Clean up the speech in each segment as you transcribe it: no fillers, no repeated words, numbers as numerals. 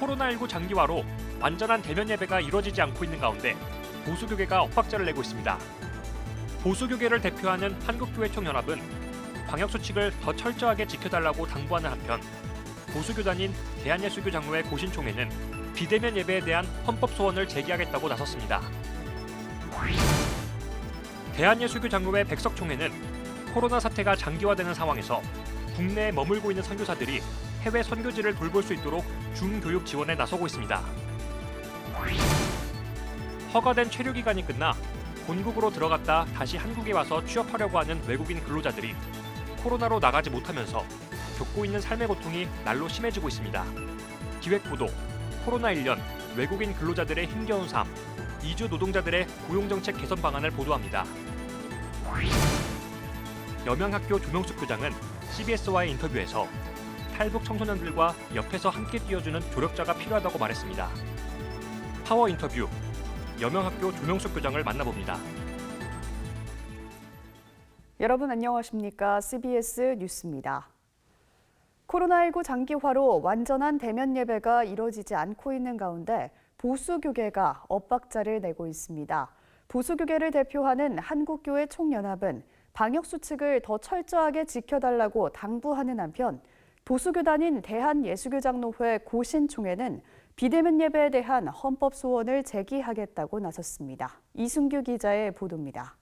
코로나19 장기화로 완전한 대면 예배가 이뤄지지 않고 있는 가운데 보수교계가 엇박자를 내고 있습니다. 보수교계를 대표하는 한국교회총연합은 방역수칙을 더 철저하게 지켜달라고 당부하는 한편 보수교단인 대한예수교 장로회 고신총회는 비대면 예배에 대한 헌법 소원을 제기하겠다고 나섰습니다. 대한예수교 장로회 백석총회는 코로나 사태가 장기화되는 상황에서 국내에 머물고 있는 선교사들이 해외 선교지를 돌볼 수 있도록 중교육 지원에 나서고 있습니다. 허가된 체류 기간이 끝나 본국으로 들어갔다 다시 한국에 와서 취업하려고 하는 외국인 근로자들이 코로나로 나가지 못하면서 겪고 있는 삶의 고통이 날로 심해지고 있습니다. 기획보도 코로나 1년 외국인 근로자들의 힘겨운 삶, 이주 노동자들의 고용정책 개선 방안을 보도합니다. 여명학교 조명숙 교장은 CBS와의 인터뷰에서 탈북 청소년들과 옆에서 함께 뛰어주는 조력자가 필요하다고 말했습니다. 파워 인터뷰, 여명학교 조명숙 교장을 만나봅니다. 여러분 안녕하십니까? CBS 뉴스입니다. 코로나19 장기화로 완전한 대면 예배가 이뤄지지 않고 있는 가운데 보수교계가 엇박자를 내고 있습니다. 보수교계를 대표하는 한국교회 총연합은 방역수칙을 더 철저하게 지켜달라고 당부하는 한편 보수교단인 대한예수교장로회 고신총회는 비대면 예배에 대한 헌법 소원을 제기하겠다고 나섰습니다. 이순규 기자의 보도입니다.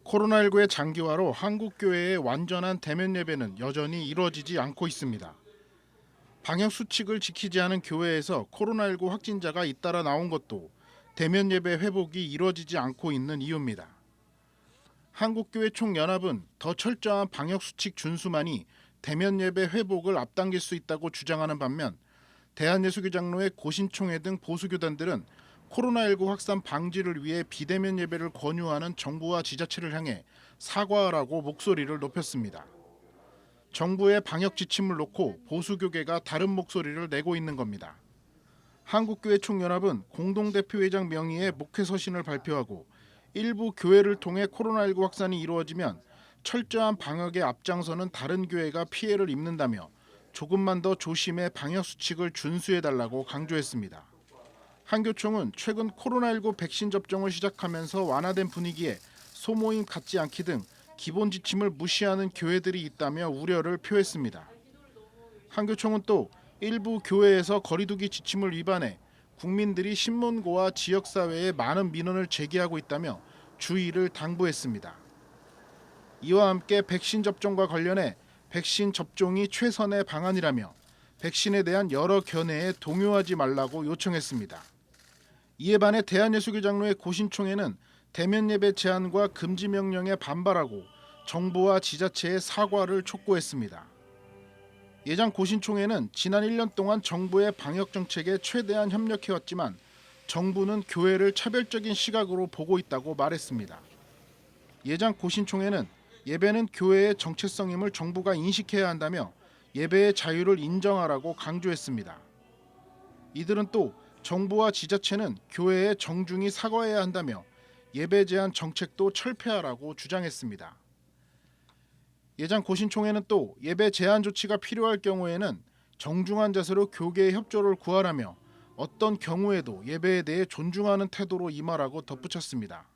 코로나19의 장기화로 한국교회의 완전한 대면 예배는 여전히 이루어지지 않고 있습니다. 방역수칙을 지키지 않은 교회에서 코로나19 확진자가 잇따라 나온 것도 대면 예배 회복이 이루어지지 않고 있는 이유입니다. 한국교회 총연합은 더 철저한 방역수칙 준수만이 대면 예배 회복을 앞당길 수 있다고 주장하는 반면 대한예수교장로회 고신총회 등 보수교단들은 코로나19 확산 방지를 위해 비대면 예배를 권유하는 정부와 지자체를 향해 사과하라고 목소리를 높였습니다. 정부의 방역 지침을 놓고 보수교계가 다른 목소리를 내고 있는 겁니다. 한국교회 총연합은 공동대표회장 명의의 목회서신을 발표하고 일부 교회를 통해 코로나19 확산이 이루어지면 철저한 방역에 앞장서는 다른 교회가 피해를 입는다며 조금만 더 조심해 방역수칙을 준수해달라고 강조했습니다. 한교총은 최근 코로나19 백신 접종을 시작하면서 완화된 분위기에 소모임 갖지 않기 등 기본 지침을 무시하는 교회들이 있다며 우려를 표했습니다. 한교총은 또 일부 교회에서 거리두기 지침을 위반해 국민들이 신문고와 지역사회에 많은 민원을 제기하고 있다며 주의를 당부했습니다. 이와 함께 백신 접종과 관련해 백신 접종이 최선의 방안이라며 백신에 대한 여러 견해에 동요하지 말라고 요청했습니다. 이에 반해 대한예수교장로회 고신총회는 대면 예배 제한과 금지 명령에 반발하고 정부와 지자체의 사과를 촉구했습니다. 예장 고신총회는 지난 1년 동안 정부의 방역 정책에 최대한 협력해왔지만 정부는 교회를 차별적인 시각으로 보고 있다고 말했습니다. 예장 고신총회는 예배는 교회의 정체성임을 정부가 인식해야 한다며 예배의 자유를 인정하라고 강조했습니다. 이들은 또 정부와 지자체는 교회에 정중히 사과해야 한다며 예배 제한 정책도 철폐하라고 주장했습니다. 예장 고신총회는 또 예배 제한 조치가 필요할 경우에는 정중한 자세로 교계의 협조를 구하라며 어떤 경우에도 예배에 대해 존중하는 태도로 임하라고 덧붙였습니다.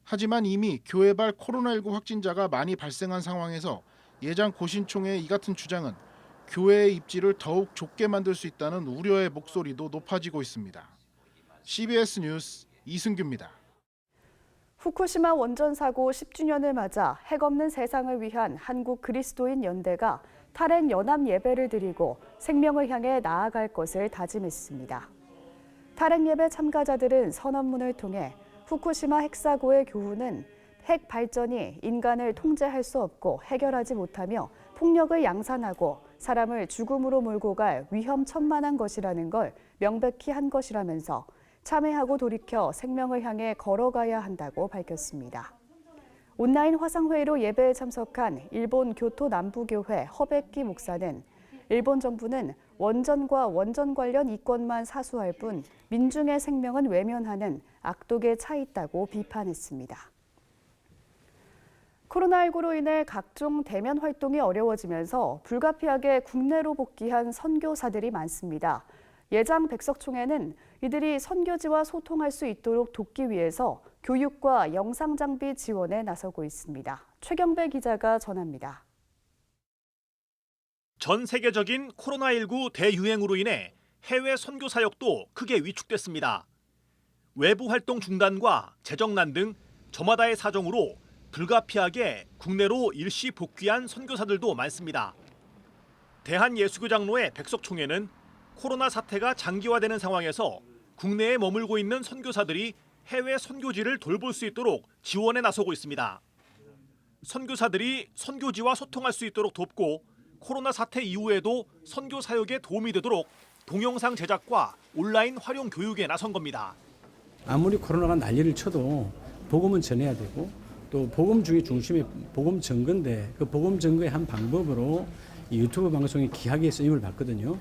하지만 이미 교회발 코로나19 확진자가 많이 발생한 상황에서 예장 고신총회의 이 같은 주장은 교회의 입지를 더욱 좁게 만들 수 있다는 우려의 목소리도 높아지고 있습니다. CBS 뉴스 이승규입니다. 후쿠시마 원전 사고 10주년을 맞아 핵없는 세상을 위한 한국 그리스도인 연대가 탈핵 연합 예배를 드리고 생명을 향해 나아갈 것을 다짐했습니다. 탈핵 예배 참가자들은 선언문을 통해 후쿠시마 핵사고의 교훈은 핵 발전이 인간을 통제할 수 없고 해결하지 못하며 폭력을 양산하고 사람을 죽음으로 몰고 갈 위험천만한 것이라는 걸 명백히 한 것이라면서 참회하고 돌이켜 생명을 향해 걸어가야 한다고 밝혔습니다. 온라인 화상회의로 예배에 참석한 일본 교토 남부교회 허베키 목사는 일본 정부는 원전과 원전 관련 이권만 사수할 뿐 민중의 생명은 외면하는 악독에 차 있다고 비판했습니다. 코로나19로 인해 각종 대면 활동이 어려워지면서 불가피하게 국내로 복귀한 선교사들이 많습니다. 예장 백석총회는 이들이 선교지와 소통할 수 있도록 돕기 위해서 교육과 영상 장비 지원에 나서고 있습니다. 최경배 기자가 전합니다. 전 세계적인 코로나19 대유행으로 인해 해외 선교 사역도 크게 위축됐습니다. 외부 활동 중단과 재정난 등 저마다의 사정으로 불가피하게 국내로 일시 복귀한 선교사들도 많습니다. 대한예수교장로회 백석총회는 코로나 사태가 장기화되는 상황에서 국내에 머물고 있는 선교사들이 해외 선교지를 돌볼 수 있도록 지원에 나서고 있습니다. 선교사들이 선교지와 소통할 수 있도록 돕고 코로나 사태 이후에도 선교 사역에 도움이 되도록 동영상 제작과 온라인 활용 교육에 나선 겁니다. 아무리 코로나가 난리를 쳐도 복음은 전해야 되고 또 복음 중에 중심에 복음 증거인데 그 복음 증거의 한 방법으로 이 유튜브 방송이 귀하게 쓰임을 받거든요.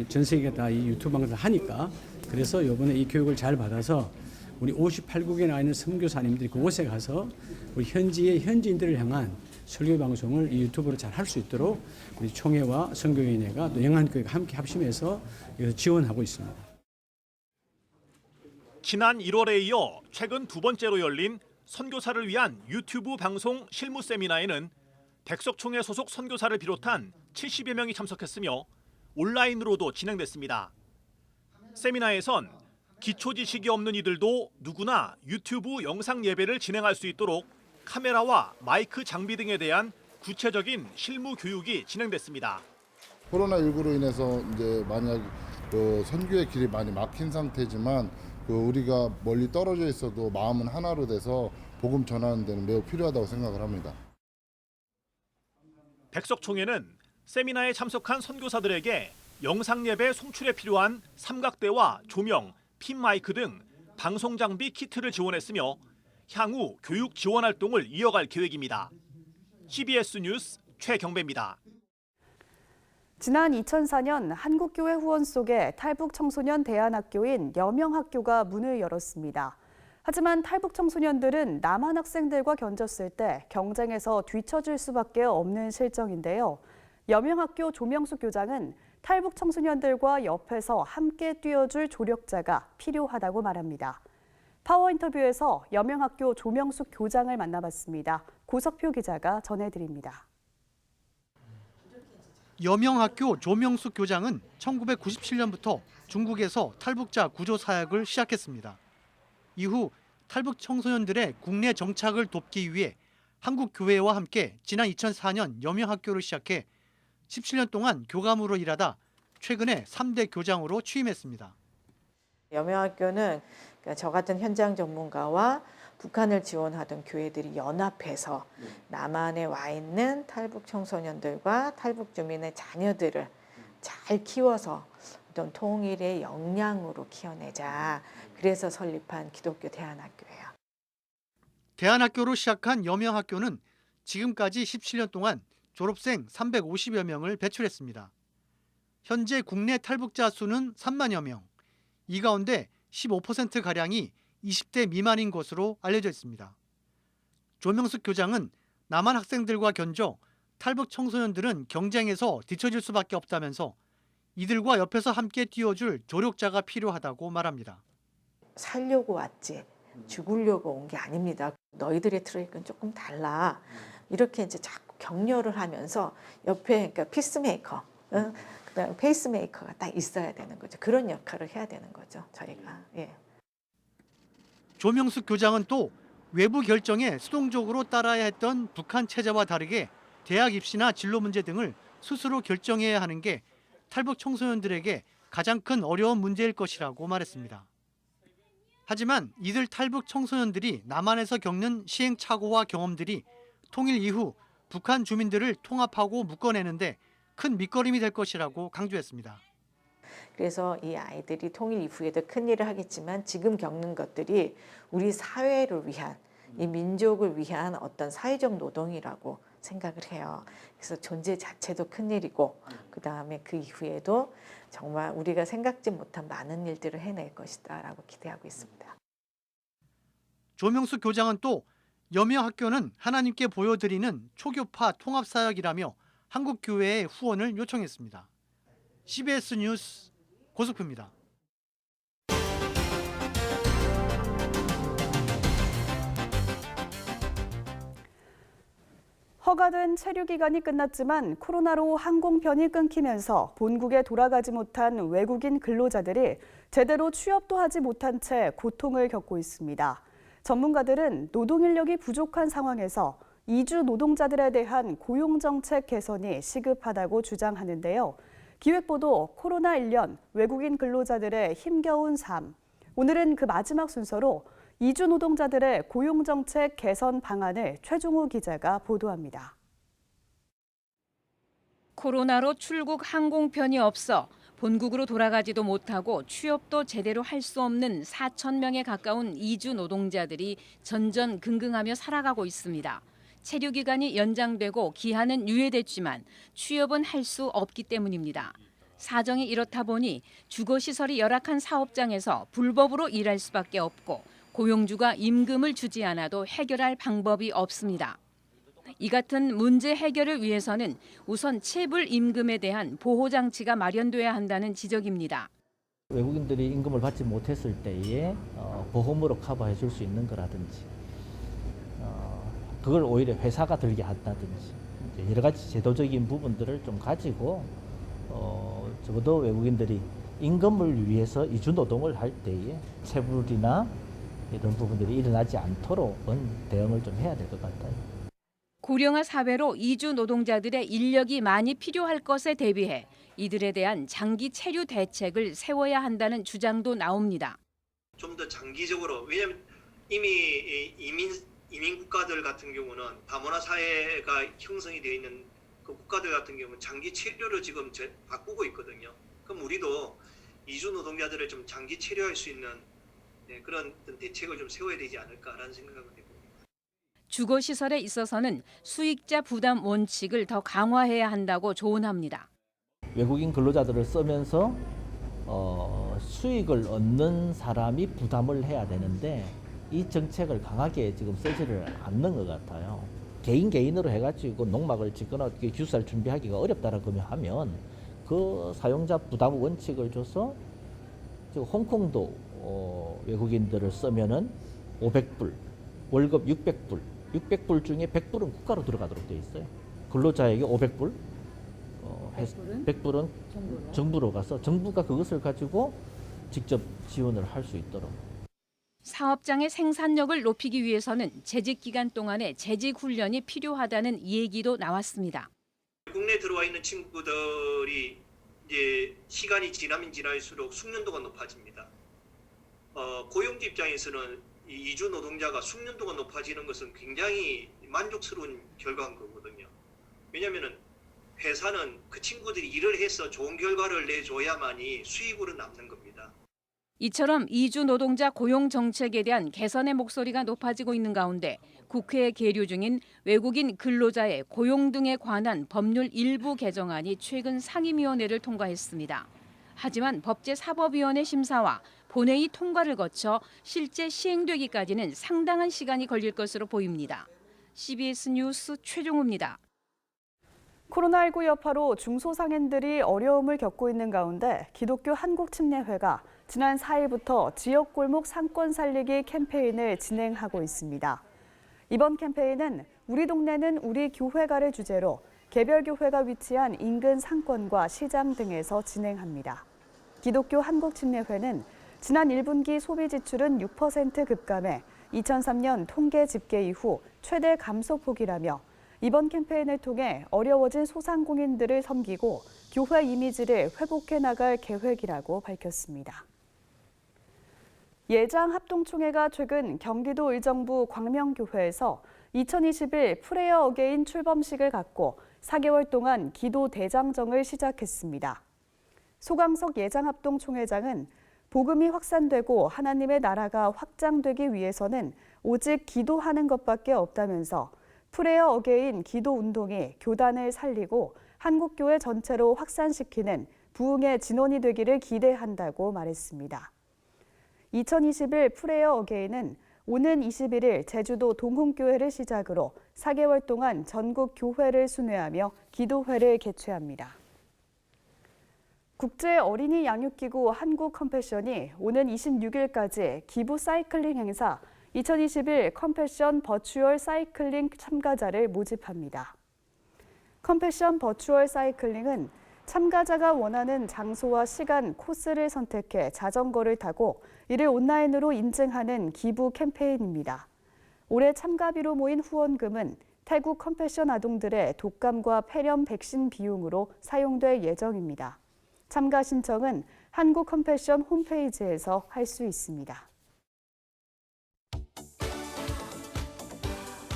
전 세계가 다 이 유튜브 방송을 하니까 그래서 이번에 이 교육을 잘 받아서 우리 58국에 나와 있는 선교사님들이 그곳에 가서 우리 현지의 현지인들을 향한 설교 방송을 이 유튜브로 잘 할 수 있도록 우리 총회와 선교위원회가 또 영안교회가 함께 합심해서 지원하고 있습니다. 지난 1월에 이어 최근 두 번째로 열린 선교사를 위한 유튜브 방송 실무 세미나에는 백석총회 소속 선교사를 비롯한 70여 명이 참석했으며 온라인으로도 진행됐습니다. 세미나에선 기초 지식이 없는 이들도 누구나 유튜브 영상 예배를 진행할 수 있도록 카메라와 마이크 장비 등에 대한 구체적인 실무 교육이 진행됐습니다. 코로나19로 인해서 이제 만약 선교의 길이 많이 막힌 상태지만 우리가 멀리 떨어져 있어도 마음은 하나로 돼서 복음 전하는 데는 매우 필요하다고 생각을 합니다. 백석총회는 세미나에 참석한 선교사들에게 영상 예배 송출에 필요한 삼각대와 조명, 핀 마이크 등 방송 장비 키트를 지원했으며 향후 교육 지원 활동을 이어갈 계획입니다. CBS 뉴스 최경배입니다. 지난 2004년 한국교회 후원 속에 탈북 청소년 대안학교인 여명학교가 문을 열었습니다. 하지만 탈북 청소년들은 남한 학생들과 견졌을 때 경쟁에서 뒤처질 수밖에 없는 실정인데요. 여명학교 조명숙 교장은 탈북 청소년들과 옆에서 함께 뛰어줄 조력자가 필요하다고 말합니다. 파워 인터뷰에서 여명학교 조명숙 교장을 만나봤습니다. 고석표 기자가 전해드립니다. 여명학교 조명숙 교장은 1997년부터 중국에서 탈북자 구조 사역을 시작했습니다. 이후 탈북 청소년들의 국내 정착을 돕기 위해 한국 교회와 함께 지난 2004년 여명학교를 시작해 17년 동안 교감으로 일하다 최근에 3대 교장으로 취임했습니다. 여명학교는 저 같은 현장 전문가와 북한을 지원하던 교회들이 연합해서 남한에 와 있는 탈북 청소년들과 탈북 주민의 자녀들을 잘 키워서 어떤 통일의 역량으로 키워내자. 그래서 설립한 기독교 대안학교예요. 대안학교로 시작한 여명학교는 지금까지 17년 동안 졸업생 350여 명을 배출했습니다. 현재 국내 탈북자 수는 3만여 명. 이 가운데 15%가량이 20대 미만인 것으로 알려져 있습니다. 조명숙 교장은 남한 학생들과 견져 탈북 청소년들은 경쟁에서 뒤처질 수밖에 없다면서 이들과 옆에서 함께 뛰어줄 조력자가 필요하다고 말합니다. 살려고 왔지 죽으려고 온 게 아닙니다. 너희들의 트랙은 조금 달라. 이렇게 이제 자꾸 격려를 하면서 옆에 그러니까 피스메이커, 그다음에 페이스메이커가 딱 있어야 되는 거죠. 그런 역할을 해야 되는 거죠. 저희가. 예. 조명숙 교장은 또 외부 결정에 수동적으로 따라야 했던 북한 체제와 다르게 대학 입시나 진로 문제 등을 스스로 결정해야 하는 게 탈북 청소년들에게 가장 큰 어려운 문제일 것이라고 말했습니다. 하지만 이들 탈북 청소년들이 남한에서 겪는 시행착오와 경험들이 통일 이후 북한 주민들을 통합하고 묶어내는데 큰 밑거름이 될 것이라고 강조했습니다. 그래서 이 아이들이 통일 이후에도 큰 일을 하겠지만 지금 겪는 것들이 우리 사회를 위한, 이 민족을 위한 어떤 사회적 노동이라고 생각을 해요. 그래서 존재 자체도 큰 일이고 그다음에 그 이후에도 정말 우리가 생각지 못한 많은 일들을 해낼 것이다 라고 기대하고 있습니다. 조명숙 교장은 또 여명학교는 하나님께 보여드리는 초교파 통합사역이라며 한국교회의 후원을 요청했습니다. CBS 뉴스 고석표입니다. 허가된 체류 기간이 끝났지만 코로나로 항공편이 끊기면서 본국에 돌아가지 못한 외국인 근로자들이 제대로 취업도 하지 못한 채 고통을 겪고 있습니다. 전문가들은 노동 인력이 부족한 상황에서 이주 노동자들에 대한 고용정책 개선이 시급하다고 주장하는데요. 기획보도 코로나 1년 외국인 근로자들의 힘겨운 삶. 오늘은 그 마지막 순서로 이주 노동자들의 고용정책 개선 방안을 최종호 기자가 보도합니다. 코로나로 출국 항공편이 없어 본국으로 돌아가지도 못하고 취업도 제대로 할 수 없는 4천 명에 가까운 이주 노동자들이 전전긍긍하며 살아가고 있습니다. 체류 기간이 연장되고 기한은 유예됐지만 취업은 할 수 없기 때문입니다. 사정이 이렇다 보니 주거시설이 열악한 사업장에서 불법으로 일할 수밖에 없고 고용주가 임금을 주지 않아도 해결할 방법이 없습니다. 이 같은 문제 해결을 위해서는 우선 체불 임금에 대한 보호장치가 마련돼야 한다는 지적입니다. 외국인들이 임금을 받지 못했을 때에 보험으로 커버해 줄 수 있는 거라든지 그걸 오히려 회사가 들게 한다든지 여러 가지 제도적인 부분들을 좀 가지고 적어도 외국인들이 임금을 위해서 이주 노동을 할 때에 체불이나 이런 부분들이 일어나지 않도록은 대응을 좀 해야 될 것 같아요. 고령화 사회로 이주 노동자들의 인력이 많이 필요할 것에 대비해 이들에 대한 장기 체류 대책을 세워야 한다는 주장도 나옵니다. 좀 더 장기적으로, 왜냐하면 이미 이민 국가들 같은 경우는 다문화 사회가 형성이 되어 있는 그 국가들 같은 경우는 장기 체류로 지금 바꾸고 있거든요. 그럼 우리도 이주 노동자들을 좀 장기 체류할 수 있는 그런 대책을 좀 세워야 되지 않을까라는 생각을 해봅니다. 주거시설에 있어서는 수익자 부담 원칙을 더 강화해야 한다고 조언합니다. 외국인 근로자들을 쓰면서 수익을 얻는 사람이 부담을 해야 되는데 이 정책을 강하게 지금 쓰지를 않는 것 같아요. 개인으로 해가지고 농막을 짓거나 기숙사를 준비하기가 어렵다라고 하면 그 사용자 부담 원칙을 줘서 지금 홍콩도 외국인들을 쓰면은 500불, 월급 600불, 600불 중에 100불은 국가로 들어가도록 돼 있어요. 근로자에게 500불, 100불은 정부로 가서 정부가 그것을 가지고 직접 지원을 할 수 있도록. 사업장의 생산력을 높이기 위해서는 재직 기간 동안에 재직 훈련이 필요하다는 얘기도 나왔습니다. 국내에 들어와 있는 친구들이 이제 시간이 지나면 지날수록 숙련도가 높아집니다. 고용주 입장에서는 이 이주 노동자가 숙련도가 높아지는 것은 굉장히 만족스러운 결과인 거거든요. 왜냐하면 회사는 그 친구들이 일을 해서 좋은 결과를 내줘야만이 수익으로 남는 겁니다. 이처럼 이주 노동자 고용 정책에 대한 개선의 목소리가 높아지고 있는 가운데 국회에 계류 중인 외국인 근로자의 고용 등에 관한 법률 일부 개정안이 최근 상임위원회를 통과했습니다. 하지만 법제사법위원회 심사와 본회의 통과를 거쳐 실제 시행되기까지는 상당한 시간이 걸릴 것으로 보입니다. CBS 뉴스 최종우입니다. 코로나19 여파로 중소상인들이 어려움을 겪고 있는 가운데 기독교 한국침례회가 지난 4일부터 지역 골목 상권 살리기 캠페인을 진행하고 있습니다. 이번 캠페인은 우리 동네는 우리 교회가를 주제로 개별 교회가 위치한 인근 상권과 시장 등에서 진행합니다. 기독교 한국침례회는 지난 1분기 소비 지출은 6% 급감해 2003년 통계 집계 이후 최대 감소폭이라며 이번 캠페인을 통해 어려워진 소상공인들을 섬기고 교회 이미지를 회복해 나갈 계획이라고 밝혔습니다. 예장합동총회가 최근 경기도 의정부 광명교회에서 2021 프레어 어게인 출범식을 갖고 4개월 동안 기도 대장정을 시작했습니다. 소강석 예장합동총회장은 복음이 확산되고 하나님의 나라가 확장되기 위해서는 오직 기도하는 것밖에 없다면서 프레어 어게인 기도 운동이 교단을 살리고 한국교회 전체로 확산시키는 부흥의 진원이 되기를 기대한다고 말했습니다. 2021 프레어 어게인은 오는 21일 제주도 동훈교회를 시작으로 4개월 동안 전국 교회를 순회하며 기도회를 개최합니다. 국제 어린이 양육기구 한국컴패션이 오는 26일까지 기부 사이클링 행사 2021 컴패션 버추얼 사이클링 참가자를 모집합니다. 컴패션 버추얼 사이클링은 참가자가 원하는 장소와 시간, 코스를 선택해 자전거를 타고 이를 온라인으로 인증하는 기부 캠페인입니다. 올해 참가비로 모인 후원금은 태국 컴패션 아동들의 독감과 폐렴 백신 비용으로 사용될 예정입니다. 참가 신청은 한국 컴패션 홈페이지에서 할 수 있습니다.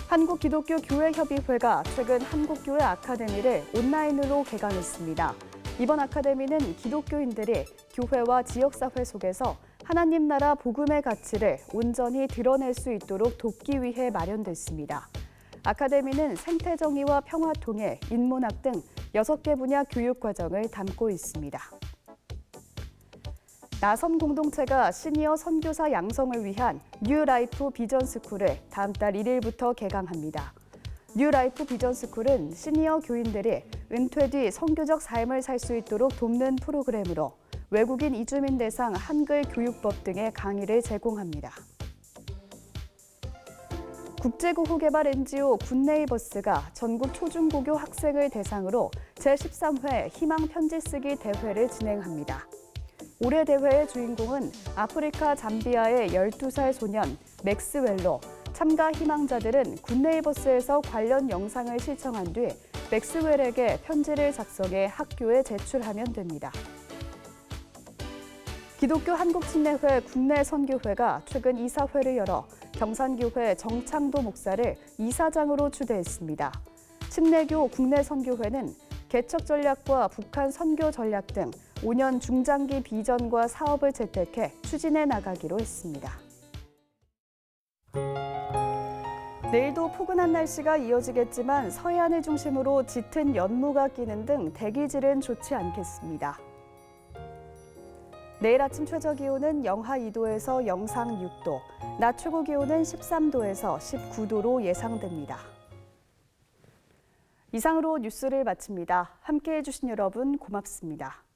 한국기독교교회협의회가 최근 한국교회 아카데미를 온라인으로 개강했습니다. 이번 아카데미는 기독교인들이 교회와 지역사회 속에서 하나님 나라 복음의 가치를 온전히 드러낼 수 있도록 돕기 위해 마련됐습니다. 아카데미는 생태정의와 평화통일, 인문학 등 6개 분야 교육과정을 담고 있습니다. 나섬 공동체가 시니어 선교사 양성을 위한 뉴라이프 비전스쿨을 다음 달 1일부터 개강합니다. 뉴라이프 비전스쿨은 시니어 교인들이 은퇴 뒤 선교적 삶을 살 수 있도록 돕는 프로그램으로 외국인 이주민 대상 한글 교육법 등의 강의를 제공합니다. 국제고후개발 NGO 굿네이버스가 전국 초중고교 학생을 대상으로 제13회 희망 편지 쓰기 대회를 진행합니다. 올해 대회의 주인공은 아프리카 잠비아의 12살 소년 맥스웰로, 참가 희망자들은 굿네이버스에서 관련 영상을 시청한 뒤 맥스웰에게 편지를 작성해 학교에 제출하면 됩니다. 기독교 한국침례회 국내 선교회가 최근 이사회를 열어 경산교회 정창도 목사를 이사장으로 추대했습니다. 침례교 국내 선교회는 개척 전략과 북한 선교 전략 등 5년 중장기 비전과 사업을 채택해 추진해 나가기로 했습니다. 내일도 포근한 날씨가 이어지겠지만 서해안을 중심으로 짙은 연무가 끼는 등 대기질은 좋지 않겠습니다. 내일 아침 최저 기온은 영하 2도에서 영상 6도, 낮 최고 기온은 13도에서 19도로 예상됩니다. 이상으로 뉴스를 마칩니다. 함께해 주신 여러분 고맙습니다.